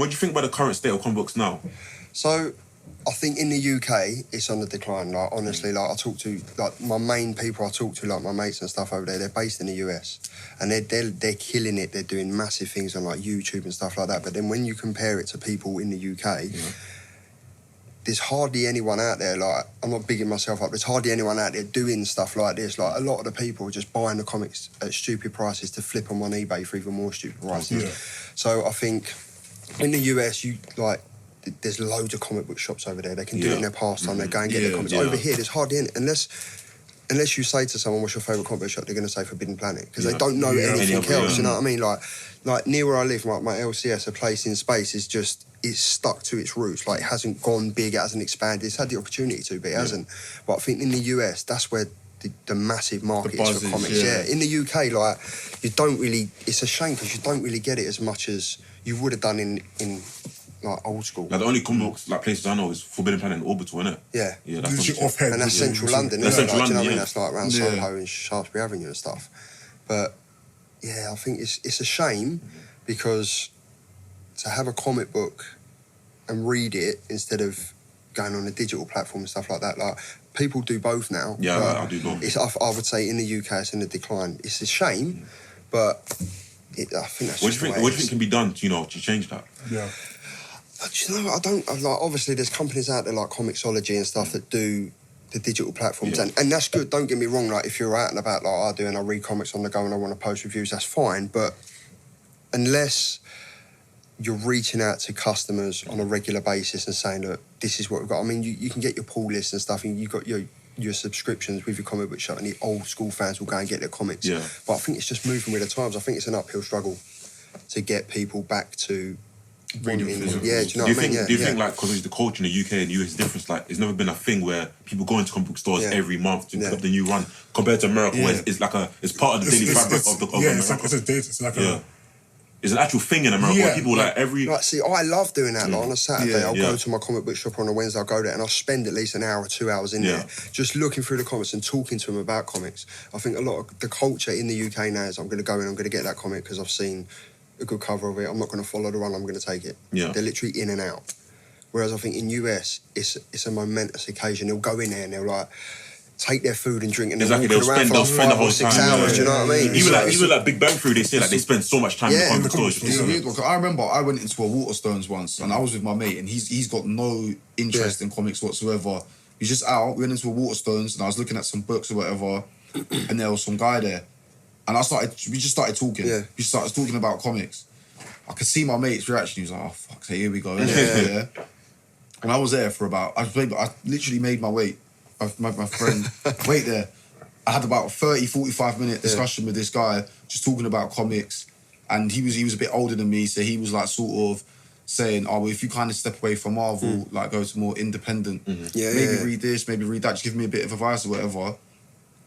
what do you think about the current state of comic books now? So, I think in the UK, it's on the decline. Like, honestly, like, I talk to, like, my main people I talk to, like, my mates and stuff over there, they're based in the US. And they're killing it. They're doing massive things on, like, YouTube and stuff like that. But then when you compare it to people in the UK, there's hardly anyone out there, like, I'm not bigging myself up, there's hardly anyone out there doing stuff like this. Like, a lot of the people are just buying the comics at stupid prices to flip them on eBay for even more stupid prices. Yeah. So I think in the US, there's loads of comic book shops over there. They can do it in their pastime. They go and get their comics. Over here, there's hardly any, unless you say to someone, what's your favourite comic book shop, they're going to say Forbidden Planet, because they don't know anything else, you know what I mean? Like near where I live, my LCS, a place in space, it's stuck to its roots. Like, it hasn't gone big, it hasn't expanded. It's had the opportunity to, but it hasn't. But I think in the US, that's where the massive market is for comics. In the UK, like, you don't really, it's a shame because you don't really get it as much as you would have done in like old school. Like, the only comic books, like, places I know is Forbidden Planet and Orbital, innit? Yeah. Yeah, that's Literally offhead. And that's central London, That's central London, do you know what I mean? That's like around Soho and Shaftesbury Avenue and stuff. But yeah, I think it's a shame because to have a comic book and read it instead of going on a digital platform and stuff like that, like, people do both now. Yeah, I do both. I would say in the UK it's in a decline. It's a shame, but I think that's What do you think can be done, to change that? Yeah. Do you know, obviously there's companies out there like Comixology and stuff that do the digital platforms, and that's good, don't get me wrong, like, if you're out and about like I do and I read comics on the go and I want to post reviews, that's fine, but unless you're reaching out to customers on a regular basis and saying, look, this is what we've got. I mean, you can get your pull list and stuff, and you've got your subscriptions with your comic book shop, and the old school fans will go and get their comics. Yeah. But I think it's just moving with the times. I think it's an uphill struggle to get people back to Reading wanting, do you know what I mean? Do you think, like, because the culture in the UK and the US is different, like, it's never been a thing where people go into comic book stores every month to pick up the new run, compared to America, where it's like it's part of the daily fabric of America. It's an actual thing in America where people Like, see, I love doing that. Like, on a Saturday, I'll go to my comic book shop, on a Wednesday I'll go there and I'll spend at least an hour or 2 hours in there just looking through the comics and talking to them about comics. I think a lot of the culture in the UK now is, I'm going to go in, I'm going to get that comic because I've seen a good cover of it, I'm not going to follow the run, I'm going to take it. Yeah. They're literally in and out. Whereas I think in US, it's a momentous occasion. They'll go in there and they'll, like, take their food and drink and exactly, they'll spend the whole 6 time. hours, do you know what I mean? Even like Big Bang Theory, they say, like, they spend so much time in the comic stores. It's a weird one. I remember I went into a Waterstones once and I was with my mate and he's got no interest in comics whatsoever. He's just out, we went into a Waterstones and I was looking at some books or whatever and there was some guy there. And we just started talking. Yeah. We started talking about comics. I could see my mate's reaction. He was like, oh, fuck, so here we go. Yeah. And I was there for about, I literally made my friend wait there. I had about a 30, 45 minute discussion with this guy, just talking about comics. And he was a bit older than me, so he was like sort of saying, oh, well, if you kind of step away from Marvel, like go to more independent, maybe read this, maybe read that, just give me a bit of advice or whatever.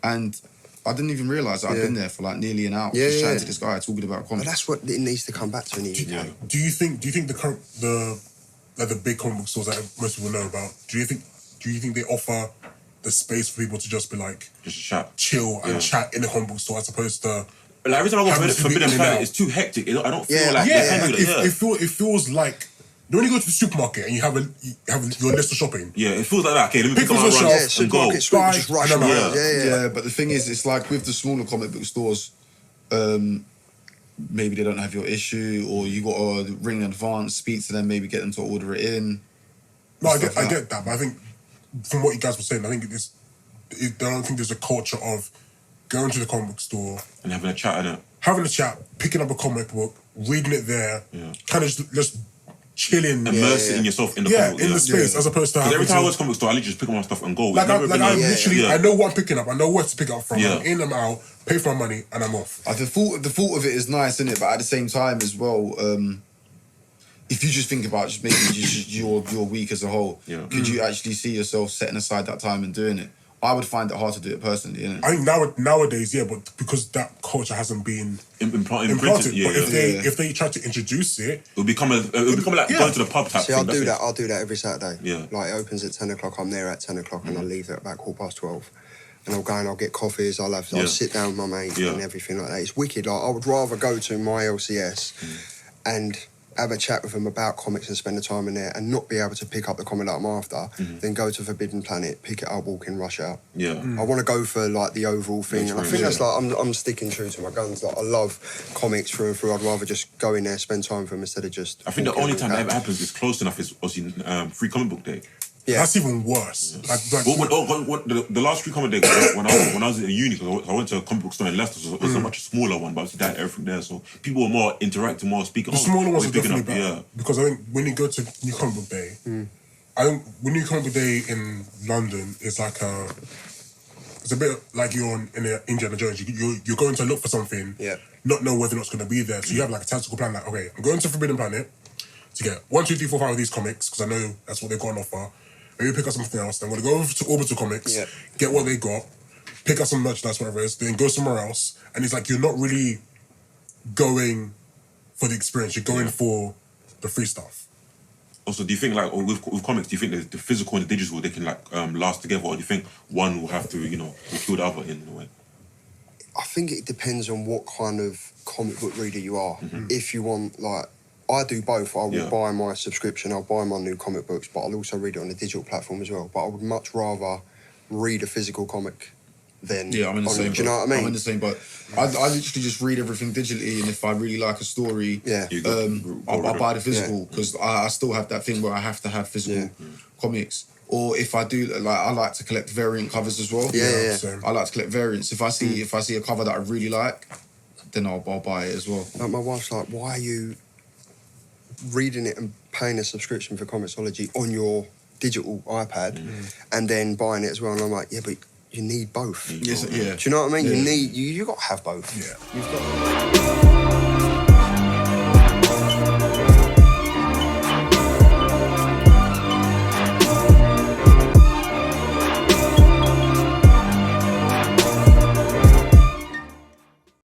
And I didn't even realise that I'd been there for like nearly an hour just chatting to this guy talking about comics. But that's what it needs to come back to in the UK. Do you think the big comic book stores that most people know about, do you think they offer the space for people to just be like, just chat, chill and chat in the comic book store as opposed to, like, every time I go to Forbidden Planet, it's too hectic. I don't feel like it feels like when you go to the supermarket and you have your list of shopping. Yeah, it feels like that. Okay, let me pick up my runs and go. Just rush around. Yeah, but the thing is, it's like with the smaller comic book stores, maybe they don't have your issue, or you got to ring in advance, speak to them, maybe get them to order it in. No, I get that, but I think from what you guys were saying, I think I don't think there's a culture of going to the comic book store and having a chat in it. Having a chat, picking up a comic book, reading it there, kind of just chilling. Immersing yourself in the comic book. in the space, as opposed to every time I go to comic store, I literally just pick up my stuff and go. I know what I'm picking up. I know where to pick up from. I'm in, I'm out, pay for my money, and I'm off. The thought of it is nice, isn't it? But at the same time as well, if you just think about just maybe just your week as a whole, could you actually see yourself setting aside that time and doing it? I would find it hard to do it personally, innit? I think nowadays, but because that culture hasn't been implanted. But if they try to introduce it, it'll become like going to the pub type See, thing. I'll do that every Saturday. Yeah. Like, it opens at 10 o'clock, I'm there at 10 o'clock, and I leave there at about 12:15. And I'll go and I'll get coffees, I'll sit down with my mate and everything like that. It's wicked. Like, I would rather go to my LCS and have a chat with them about comics and spend the time in there and not be able to pick up the comic that I'm after, then go to Forbidden Planet, pick it up, walk in, rush out. Yeah. I want to go for like the overall thing, and I think that's like I'm sticking true to my guns. Like I love comics through and through. I'd rather just go in there, spend time with them instead of just. I think the only time that ever happens is close enough is obviously Free Comic Book Day. Yeah. That's even worse. The last Free Comic Day when I was in uni, because I went to a comic book store in Leicester, so it was a much smaller one, but obviously they had everything there, so people were more interacting, more speaking. The smaller ones are definitely better. Because I think when you go to New Comic Book Day, when New Comic Book Day in London is like it's a bit like you're in Indiana Jones. You're going to look for something, not know whether or not it's going to be there. So you have like a tactical plan, like, okay, I'm going to Forbidden Planet to get 1, 2, 3, 4, 5 of these comics, because I know that's what they've got on offer. Maybe pick up something else. Then I'm going to go over to Orbital Comics, get what they got, pick up some merchandise, whatever it is, then go somewhere else. And it's like you're not really going for the experience. You're going for the free stuff. Also, do you think like with comics, do you think the physical and the digital they can like last together, or do you think one will have to will kill the other in a way? I think it depends on what kind of comic book reader you are. If you want like. I do both. I will buy my subscription, I'll buy my new comic books, but I'll also read it on the digital platform as well. But I would much rather read a physical comic than I'm in the same boat. Do you know what I mean? I'm in the same boat. I literally just read everything digitally, and if I really like a story, I'll buy the physical, because I still have that thing where I have to have physical comics. Or if I do, like, I like to collect variant covers as well. I like to collect variants. If I see a cover that I really like, then I'll buy it as well. Like my wife's like, why are you reading it and paying a subscription for Comixology on your digital iPad and then buying it as well? And I'm like, yeah, but you need both. Do you know what I mean? You got to have both. Yeah. You've got